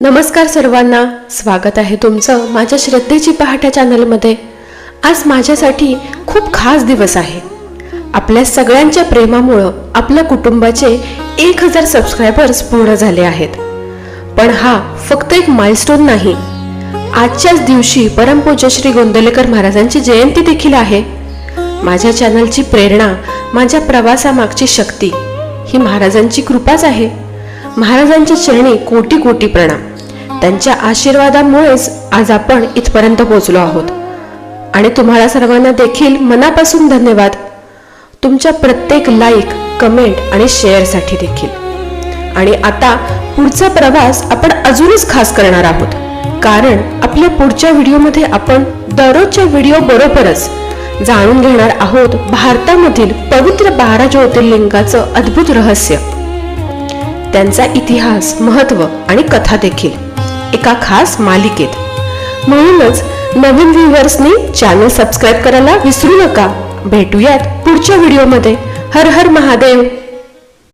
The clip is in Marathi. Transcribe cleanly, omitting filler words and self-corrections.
नमस्कार सर्वांना, स्वागत आहे तुमचं माझ्या श्रद्धेची पहाट चॅनलमध्ये। आज माझ्यासाठी खूप खास दिवस आहे। आपल्या सगळ्यांच्या प्रेमामुळे आपल्या कुटुंबाचे 1000 सबस्क्रायबर्स पूर्ण झाले आहेत। पण हा फक्त एक माइलस्टोन नाही, आजच्याच दिवशी परमपूज्य श्री गोंदवलेकर महाराजांची जयंती देखील आहे। माझ्या चॅनलची प्रेरणा, माझ्या प्रवासामागची शक्ती ही महाराजांची कृपाच आहे। महाराजांच्या चरणी कोटी कोटी प्रणाम। त्यांच्या आशीर्वादामुळेच आज आपण इथपर्यंत पोहोचलो आहोत आणि तुम्हाला सर्वांना देखील मनापासून धन्यवाद, तुमच्या प्रत्येक लाईक, कमेंट आणि शेअरसाठी देखील। आणि आता पुढचा प्रवास आपण अजूनच खास करणार आहोत, कारण आपल्या पुढच्या व्हिडिओमध्ये आपण दररोजच्या व्हिडिओ बरोबरच जाणून घेणार आहोत भारतामधील पवित्र 12 ज्योतिर्लिंगाचं अद्भुत रहस्य, त्यांचा इतिहास, महत्त्व आणि कथा देखील एका खास मालिकेत। म्हणूनच नवीन व्ह्यूअर्सनी चॅनल सबस्क्राइब करायला विसरू नका। भेटूयात पुढच्या व्हिडिओमध्ये। हर हर महादेव।